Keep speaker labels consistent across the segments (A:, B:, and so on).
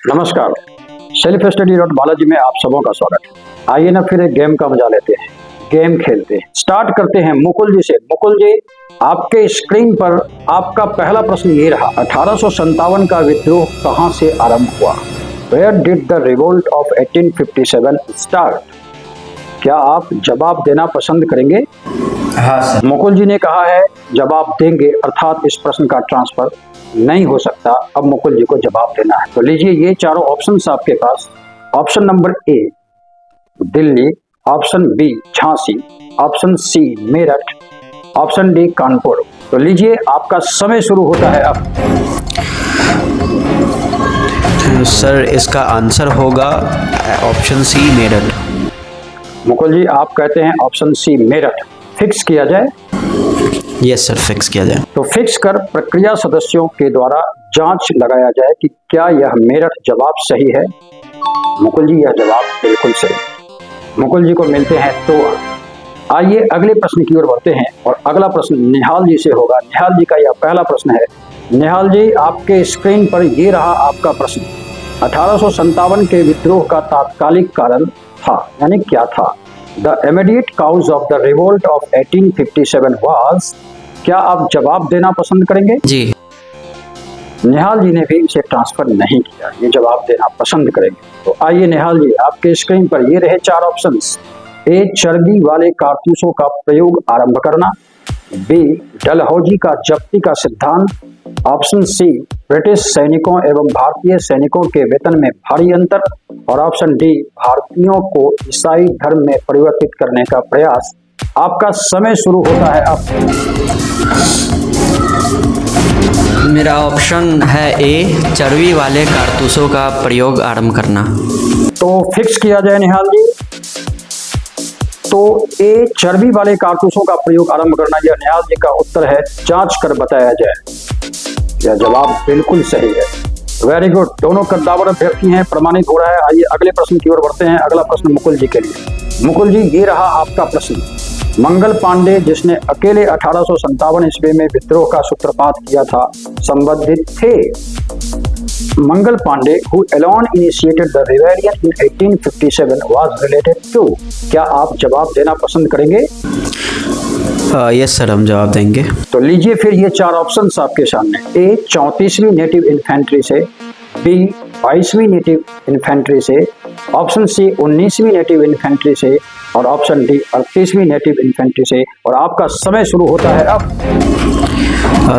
A: नमस्कार, self study dot Balaji में आप सबों का स्वागत है। आइए ना फिर एक गेम का मजा लेते हैं, गेम खेलते हैं। स्टार्ट करते हैं मुकुल जी से। मुकुल जी, आपके स्क्रीन पर आपका पहला प्रश्न ये रहा, 1857 का विद्रोह कहां से आरंभ हुआ? Where did the revolt of 1857 start? क्या आप जवाब देना पसंद करेंगे?
B: हाँ सर।
A: मुकुल जी ने कहा है जवाब देंगे, अर्थात इस प्रश्न का ट्रांसफर नहीं हो सकता। अब मुकुल जी को जवाब देना है, तो लीजिए ये चारों ऑप्शंस आपके पास। Option number A Delhi, option B Jhansi, option C Meerut, option D Kanpur. तो लीजिए आपका समय शुरू होता है अब।
B: सर इसका आंसर होगा ऑप्शन सी मेरठ।
A: मुकुल जी आप कहते हैं ऑप्शन सी मेरठ, फिक्स किया जाए?
B: यस सर, फिक्स किया जाए।
A: तो फिक्स कर प्रक्रिया सदस्यों के द्वारा जांच लगाया जाए कि क्या यह मेरठ जवाब सही है। मुकुल जी यह जवाब बिल्कुल सही। मुकुल जी को मिलते हैं तो। आइए अगले प्रश्न की ओर बढ़ते हैं और अगला प्रश्न निहाल जी से होगा। निहाल जी का यह पहला प्रश्न है। निहाल जी आपके स्क्रीन पर ये रहा आपका प्रश्न, 1857 के विद्रोह का तात्कालिक कारण था, यानी क्या था? The immediate cause of the revolt of 1857 was। क्या आप जवाब देना पसंद करेंगे?
B: जी।
A: निहाल जी ने भी इसे ट्रांसफर नहीं किया, ये जवाब देना पसंद करेंगे। तो आइए निहाल जी आपके स्क्रीन पर ये रहे चार ऑप्शंस। ए चर्बी वाले कारतूसों का प्रयोग आरंभ करना, बी डलहौजी का जब्ती का सिद्धांत, ऑप्शन सी ब्रिटिश सैनिकों एवं भारतीय सैनिकों के वेतन में भारी अंतर, और ऑप्शन डी भारतीयों को ईसाई धर्म में परिवर्तित करने का प्रयास। आपका समय शुरू होता है अब।
B: मेरा ऑप्शन है ए चर्बी वाले कारतूसों का प्रयोग आरंभ करना।
A: तो फिक्स किया जाए निहाल जी। तो ए चर्बी वाले कारतूसों का प्रयोग आरंभ करना यह निहाल जी का उत्तर है। जांच कर बताया जाए। यह जवाब बिल्कुल सही है। वेरी गुड, दोनों कद्दावर अभ्यर्थी हैं, प्रमाणित हो रहा है। आइए अगले प्रश्न की ओर बढ़ते हैं। अगला प्रश्न मुकुल जी के लिए। मुकुल जी ये रहा आपका प्रश्न। मंगल पांडे जिसने अकेले 1857 ईस्वी में विद्रोह का सूत्रपात किया था, संबंधित थे। Mangal Pandey who alone initiated the rebellion in 1857 was related to। क्या आप जवाब देना पसंद करेंगे?
B: यस सर, हम जवाब देंगे।
A: तो लीजिए फिर ये चार ऑप्शंस आपके सामने। ए 34वीं नेटिव इन्फेंट्री से, बी 22वीं नेटिव इन्फेंट्री से, ऑप्शन सी 19वीं नेटिव इन्फेंट्री से, और ऑप्शन डी 38वीं नेटिव इन्फेंट्री से। और आपका समय शुरू होता है अब।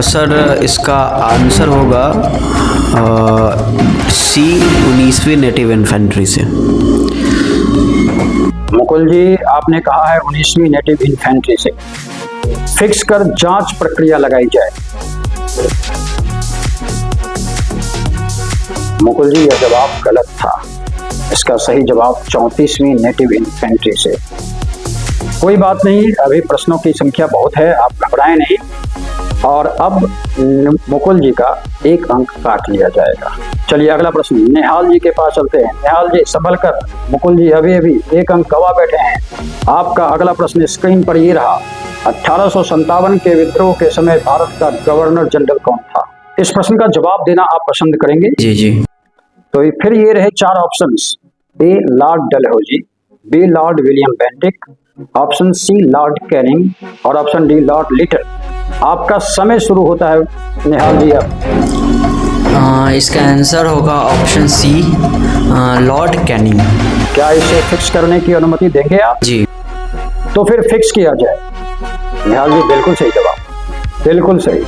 B: सर इसका आंसर होगा सी 19वीं नेटिव इन्फेंट्री से।
A: मुकुल जी आपने कहा है 19वीं नेटिव इन्फेंट्री से। फिक्स कर जांच प्रक्रिया लगाई जाए। मुकुल जी यह जवाब गलत था। इसका सही जवाब 34वीं नेटिव इन्फेंट्री से। कोई बात नहीं, अभी प्रश्नों की संख्या बहुत है, आप घबराएं नहीं। और अब मुकुल जी का एक अंक काट लिया जाएगा। चलिए अगला प्रश्न निहाल जी के पास चलते हैं। निहाल जी संभल कर, मुकुल जी अभी अभी एक अंक गवा बैठे हैं। आपका अगला प्रश्न स्क्रीन पर ये रहा, 1857 के विद्रोह के समय भारत का गवर्नर जनरल कौन था? इस प्रश्न का जवाब देना आप पसंद करेंगे?
B: जी जी।
A: तो फिर ये रहे चार options. A lord Dalhousie, B lord William Bentinck, option C lord Canning, और ऑप्शन डी लॉर्ड लिटल। आपका समय शुरू होता है निहाल जी अब।
B: इसका आंसर होगा ऑप्शन सी लॉर्ड कैनिंग।
A: क्या इसे फिक्स करने की अनुमति देंगे आप?
B: जी।
A: तो फिर फिक्स किया जाए। निहाल जी बिल्कुल सही जवाब, बिल्कुल सही।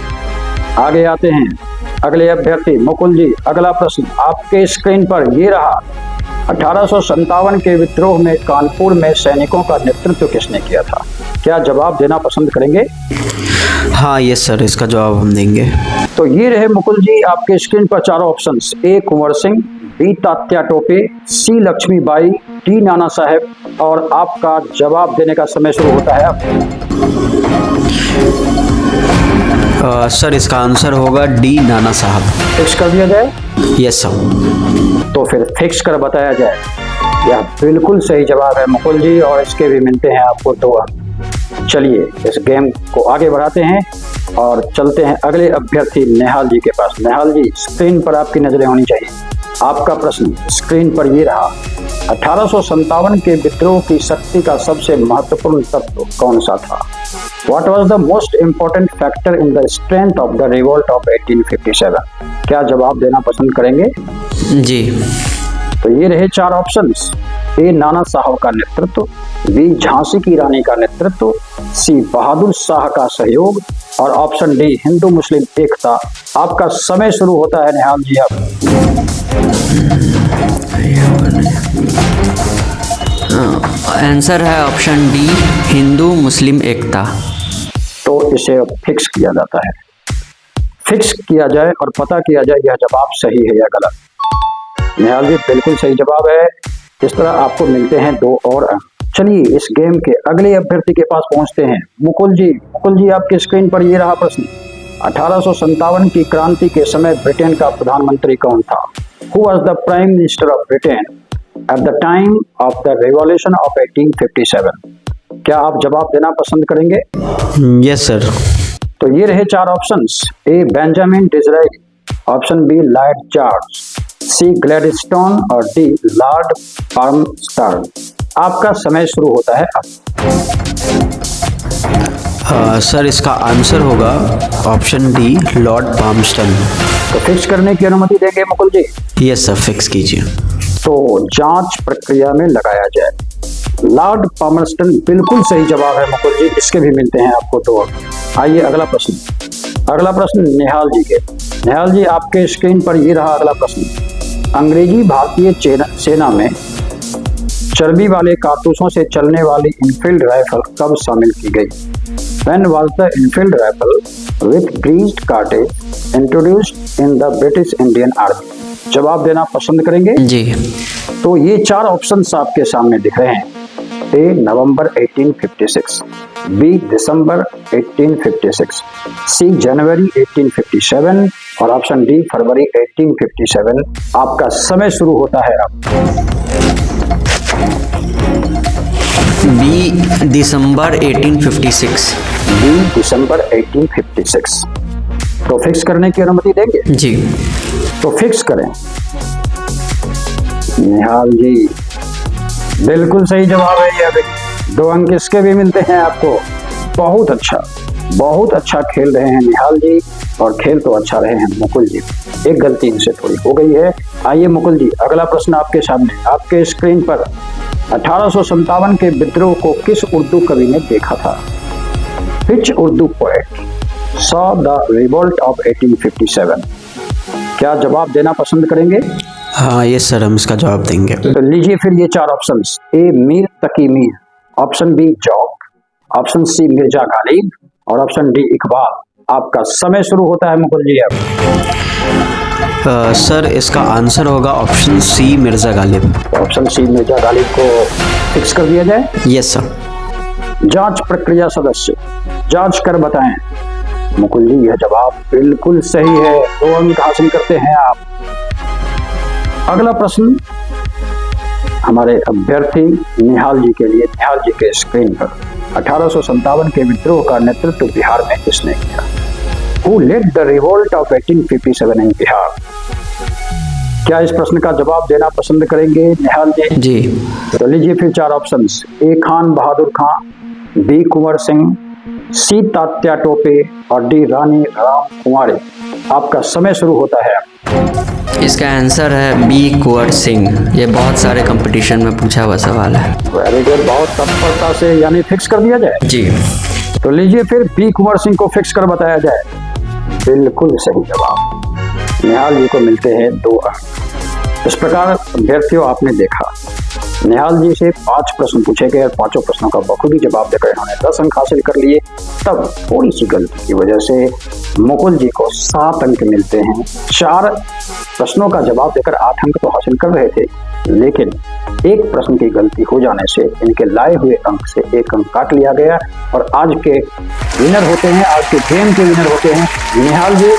A: आगे आते हैं अगले अभ्यर्थी मुकुल जी। अगला प्रश्न आपके स्क्रीन पर ये रहा, 1857 के विद्रोह में कानपुर में सैनिकों का नेतृत्व किसने किया था? क्या जवाब देना पसंद करेंगे?
B: हाँ यस सर, इसका जवाब हम देंगे।
A: तो ये रहे मुकुल जी आपके स्क्रीन पर चारों ऑप्शंस। ए कुंवर सिंह, बी तात्या टोपे, सी लक्ष्मीबाई, डी नाना साहेब। और आपका जवाब देने का समय शुरू होता है अब।
B: सर इसका आंसर होगा डी नाना साहब।
A: फिक्स कर दिया जाए?
B: Yes sir.
A: तो फिर फिक्स कर बताया जाए। यह बिल्कुल सही जवाब है मुकुल जी, और इसके भी मिलते हैं आपको 2 अंक। चलिए इस गेम को आगे बढ़ाते हैं और चलते हैं अगले अभ्यर्थी निहाल जी के पास। निहाल जी स्क्रीन पर आपकी नजरें होनी चाहिए। आपका प्रश्न स्क्रीन पर ये रहा। 1857 के विद्रोह की शक्ति का सबसे महत्वपूर्ण तत्व कौन सा था? What was the most important factor in the strength of the revolt of 1857? क्या जवाब देना पसंद करेंगे?
B: जी।
A: तो ये रहे 4 ऑप्शंस। ए नाना साहब का नेतृत्व, बी झांसी की रानी का नेतृत्व, सी बहादुर शाह का सहयोग और ऑप्शन डी हिंदू मुस्लिम एकता। आपका समय शुरू होता है निहाल जी। अब
B: आंसर है ऑप्शन डी हिंदू मुस्लिम एकता।
A: तो इसे अब फिक्स किया जाता है। फिक्स किया जाए और पता किया जाए यह जवाब सही है या गलत। निहाल जी बिल्कुल सही जवाब है। इस तरह आपको मिलते हैं 2 और अंक। चलिए इस गेम के अगले अभ्यर्थी के पास पहुंचते हैं। मुकुल जी आपके स्क्रीन पर ये रहा प्रश्न। 1857 की क्रांति के समय ब्रिटेन का प्रधानमंत्री कौन था? Who was the Prime Minister of Britain at the time of the Revolution of 1857? क्या आप जवाब देना पसंद करेंगे?
B: Yes sir.
A: तो ये रहे 4 options. A Benjamin Disraeli, option B lord George, C Gladstone और डी लॉर्ड पाल्मर्स्टन। आपका समय शुरू होता है अब।
B: सर इसका आंसर होगा ऑप्शन डी लॉर्ड पाल्मर्स्टन।
A: तो फिक्स करने की अनुमति देंगे मुकुल जी?
B: यस सर, फिक्स कीजिए।
A: तो जांच प्रक्रिया में लगाया जाए। लॉर्ड पाल्मर्स्टन बिल्कुल सही जवाब है मुकुल जी। इसके भी मिलते हैं आपको 2 अंक। आइए अगला प्रश्न निहाल जी के। निहाल जी आपके स्क्रीन पर ये रहा अगला प्रश्न। अंग्रेजी भारतीय सेना में चर्बी वाले कारतूसों से चलने वाली इनफील्ड राइफल कब शामिल की गई? When was the Enfield rifle with greased cartridge introduced in the British Indian Army? जवाब देना पसंद करेंगे?
B: जी।
A: तो ये 4 ऑप्शंस आपके सामने दिख रहे हैं। ए नवंबर 1856, बी दिसंबर 1856, सी जनवरी 1857 और ऑप्शन डी फरवरी 1857। आपका समय शुरू होता है अब।
B: बी दिसंबर 1856।
A: बी दिसंबर 1856। तो फिक्स करने की अनुमति देंगे?
B: जी।
A: तो फिक्स करें। निहाल जी बिल्कुल सही जवाब है। ये 2 अंक इसके भी मिलते हैं आपको। बहुत अच्छा खेल रहे हैं निहाल जी, और खेल तो अच्छा रहे हैं मुकुल जी। एक गलती इनसे थोड़ी हो गई है। आइए मुकुल जी अगला प्रश्न आपके सामने। आपके स्क्रीन पर 1857 के विद्रोह को किस उर्दू कवि ने देखा था? Which Urdu poet saw the revolt of 1857? क्या जवाब देना पसंद करेंगे?
B: हाँ यस सर, हम इसका जवाब देंगे।
A: तो लीजिए फिर ये 4 options. A Mir Taqi Mir, option B Zauq, option C Mirza Ghalib और ऑप्शन डी इकबाल। आपका समय शुरू होता है मुकुल जी अब।
B: सर इसका आंसर होगा option C Mirza Ghalib.
A: Option C Mirza Ghalib को फिक्स कर दिया जाए?
B: Yes sir.
A: जांच प्रक्रिया सदस्य जांच कर बताएं। मुकुल जी यह जवाब बिल्कुल सही है। 2 अंक हासिल करते हैं आप। अगला प्रश्न हमारे अभ्यर्थी निहाल जी के लिए। निहाल जी के स्क्रीन पर 1857 के विद्रोह का नेतृत्व बिहार में किसने किया? Who led the revolt of 1857 in Bihar? क्या इस प्रश्न का जवाब देना पसंद करेंगे निहाल जी?
B: जी।
A: तो लीजिए फिर 4 ऑप्शंस। ए खान बहादुर खान, बी कुंवर सिंह, सी तात्या टोपे और डी रानी राम कुमारी। आपका समय शुरू होता है।
B: इसका आंसर है बी कुंवर सिंह। ये बहुत सारे कंपटीशन में पूछा हुआ सवाल है।
A: वेरी गुड, बहुत तत्परता से, यानी फिक्स कर दिया जाए?
B: जी।
A: तो लीजिए फिर बी कुंवर सिंह को फिक्स कर बताया जाए। बिल्कुल सही जवाब। निहाल जी को मिलते हैं 2 अंक। इस प्रकार अभ्यर्थियों आपने देखा निहाल जी से 5 प्रश्न पूछे गए और 5 प्रश्नों का बखूबी जवाब देकर इन्होंने 10 अंक हासिल कर लिए। तब थोड़ी सी गलती की वजह से मुकुल जी को 7 अंक मिलते हैं। 4 प्रश्नों का जवाब देकर 8 अंक तो हासिल कर रहे थे, लेकिन एक प्रश्न की गलती हो जाने से इनके लाए हुए अंक से 1 अंक काट लिया गया और आज के विनर होते हैं, आज के गेम के विनर होते हैं निहाल जी।